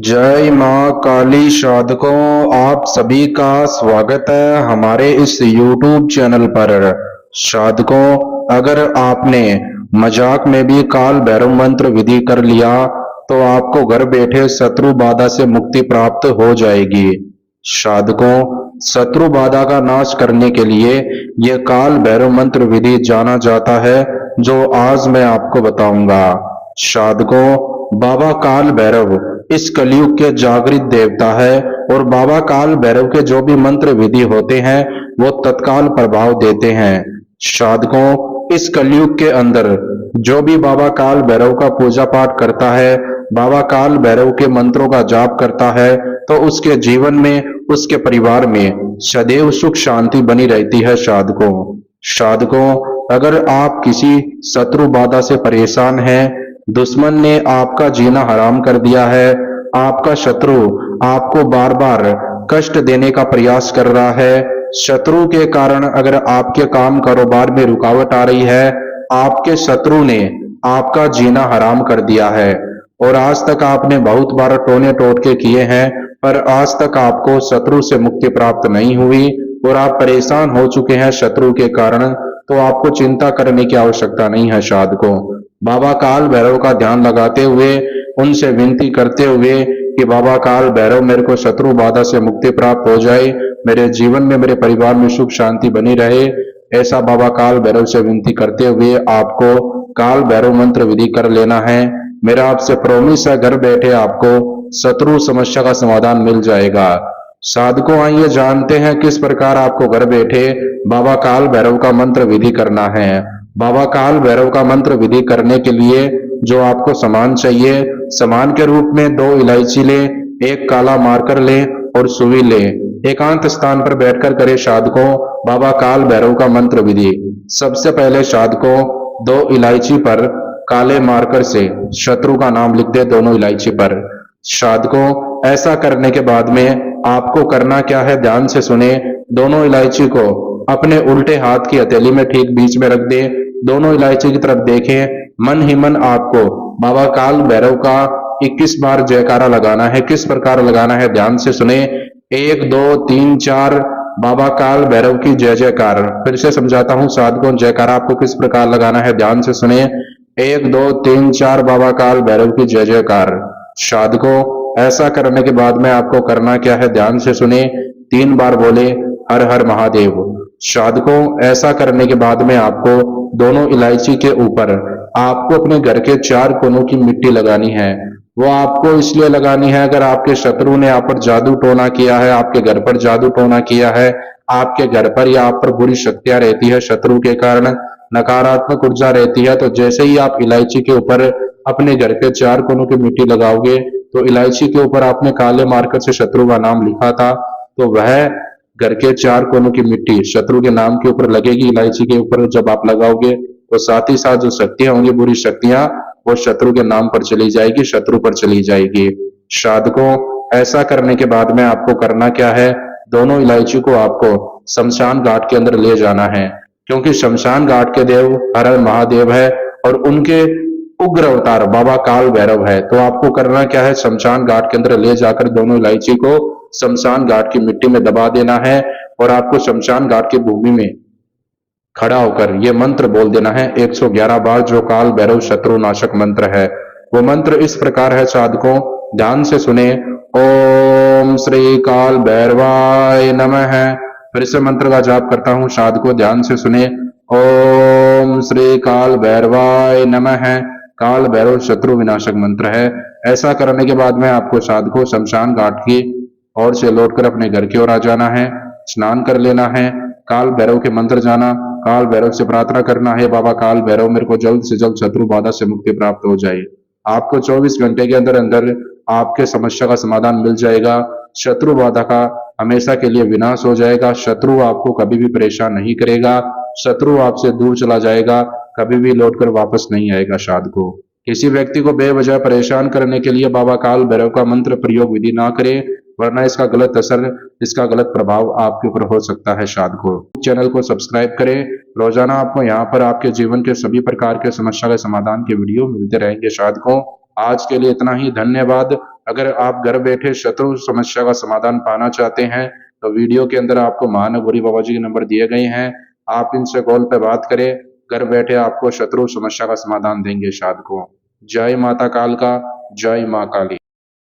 जय माँ काली साधकों, आप सभी का स्वागत है हमारे इस YouTube चैनल पर। साधकों, अगर आपने मजाक में भी काल भैरव मंत्र विधि कर लिया तो आपको घर बैठे शत्रु बाधा से मुक्ति प्राप्त हो जाएगी। साधकों, शत्रु बाधा का नाश करने के लिए यह काल भैरव मंत्र विधि जाना जाता है, जो आज मैं आपको बताऊंगा। साधकों, बाबा काल भैरव इस कलयुग के जागृत देवता है और बाबा काल भैरव के जो भी मंत्र विधि होते हैं वो तत्काल प्रभाव देते हैं। साधकों, इस कलयुग के अंदर जो भी बाबा काल भैरव का पूजा पाठ करता है, बाबा काल भैरव के मंत्रों का जाप करता है, तो उसके जीवन में, उसके परिवार में सदैव सुख शांति बनी रहती है। साधकों, अगर आप किसी शत्रु बाधा से परेशान हैं, दुश्मन ने आपका जीना हराम कर दिया है, आपका शत्रु आपको बार बार कष्ट देने का प्रयास कर रहा है, शत्रु के कारण अगर आपके काम कारोबार में रुकावट आ रही है, आपके शत्रु ने आपका जीना हराम कर दिया है और आज तक आपने बहुत बार टोने टोटके किए हैं, पर आज तक आपको शत्रु से मुक्ति प्राप्त नहीं हुई और आप परेशान हो चुके हैं शत्रु के कारण, तो आपको चिंता करने की आवश्यकता नहीं है। साधकों, बाबा काल भैरव का ध्यान लगाते हुए, उनसे विनती करते हुए कि बाबा काल भैरव मेरे को शत्रु बाधा से मुक्ति प्राप्त हो जाए, मेरे जीवन में, मेरे परिवार में सुख शांति बनी रहे, ऐसा बाबा काल भैरव से विनती करते हुए आपको काल भैरव मंत्र विधि कर लेना है। मेरा आपसे प्रॉमिस है, घर बैठे आपको शत्रु समस्या का समाधान मिल जाएगा। साधकों, आइए जानते हैं किस प्रकार आपको घर बैठे बाबा काल भैरव का मंत्र विधि करना है। बाबा काल भैरव का मंत्र विधि करने के लिए जो आपको सामान चाहिए, सामान के रूप में 2 इलायची ले, 1 काला मार्कर ले और सुई ले। एकांत स्थान पर बैठकर करें साधकों बाबा काल भैरव का मंत्र विधि। सबसे पहले साधकों 2 इलायची पर काले मार्कर से शत्रु का नाम लिख दे, दोनों इलायची पर। साधकों, ऐसा करने के बाद में आपको करना क्या है, ध्यान से सुने। दोनों इलायची को अपने उल्टे हाथ की हथेली में ठीक बीच में रख दे, दोनों इलायची की तरफ देखें। मन ही मन आपको बाबा काल भैरव का 21 बार जयकारा लगाना है। किस प्रकार लगाना है, ध्यान से सुने। 1 2 3 4 बाबा काल भैरव की जय जयकार। फिर से समझाता हूं साधकों, जयकारा आपको किस प्रकार लगाना है, ध्यान से सुने। 1 2 3 4 बाबा काल भैरव की जय जयकार। साधकों, ऐसा करने के बाद में आपको करना क्या है, ध्यान से सुने। 3 बार बोले हर हर महादेव। साधकों, ऐसा करने के बाद में आपको दोनों इलायची के ऊपर आपको अपने घर के 4 कोनों की मिट्टी लगानी है। वो आपको इसलिए लगानी है, अगर आपके शत्रु ने आप पर जादू टोना किया है, आपके घर पर जादू टोना किया है, आपके घर पर या आप पर बुरी शक्तियां रहती है, शत्रु के कारण नकारात्मक ऊर्जा रहती है, तो जैसे ही आप इलायची के ऊपर अपने घर के 4 कोनों की मिट्टी लगाओगे, तो इलायची के ऊपर आपने काले मार्कर से शत्रु का नाम लिखा था, तो वह घर के 4 कोनों की मिट्टी शत्रु के नाम के ऊपर लगेगी। इलायची के ऊपर जब आप लगाओगे तो साथ ही साथ जो शक्तियां होंगी, बुरी शक्तियां, वो शत्रु के नाम पर चली जाएगी, शत्रु पर चली जाएगी। साधकों, ऐसा करने के बाद में आपको करना क्या है, दोनों इलायची को आपको शमशान घाट के अंदर ले जाना है, क्योंकि शमशान घाट के देव हर हर महादेव है और उनके उग्र अवतार बाबा काल भैरव है। तो आपको करना क्या है, शमशान घाट के अंदर ले जाकर दोनों इलायची को शमशान घाट की मिट्टी में दबा देना है और आपको शमशान घाट की भूमि में खड़ा होकर यह मंत्र बोल देना है 111 बार, जो काल भैरव शत्रु नाशक मंत्र है। वो मंत्र इस प्रकार है साधकों, ध्यान से सुने। ओम श्री काल भैरवाय नमः। फिर से मंत्र का जाप करता हूं साधकों, ध्यान से सुने। ओम श्री काल भैरवाय नमः। काल भैरव शत्रु विनाशक मंत्र है। ऐसा करने के बाद में आपको साधकों शमशान घाट की ओर से लौटकर अपने घर की ओर आ जाना है, स्नान कर लेना है, काल भैरव के मंत्र जाना, काल भैरव से प्रार्थना करना है, बाबा काल भैरव मेरे को जल्द से जल्द शत्रु बाधा से मुक्ति प्राप्त हो जाए। आपको 24 घंटे के अंदर अंदर आपके समस्या का समाधान मिल जाएगा, शत्रु बाधा का हमेशा के लिए विनाश हो जाएगा, शत्रु आपको कभी भी परेशान नहीं करेगा, शत्रु आपसे दूर चला जाएगा, कभी भी लौटकर वापस नहीं आएगा। साधकों, किसी व्यक्ति को बेवजह परेशान करने के लिए बाबा काल भैरव का मंत्र प्रयोग विधि ना करें, वरना इसका गलत असर, इसका गलत प्रभाव आपके ऊपर हो सकता है। साधकों, चैनल को सब्सक्राइब करें, रोजाना आपको यहाँ पर आपके जीवन के सभी प्रकार के समस्या के समाधान के वीडियो मिलते रहेंगे। साधकों, आज के लिए इतना ही, धन्यवाद। अगर आप घर बैठे शत्रु समस्या का समाधान पाना चाहते हैं तो वीडियो के अंदर आपको महानगौरी बाबा जी के नंबर दिए गए हैं, आप इनसे कॉल पे बात करें, घर बैठे आपको शत्रु समस्या का समाधान देंगे साधकों। जय माता काल का, जय माँ काली।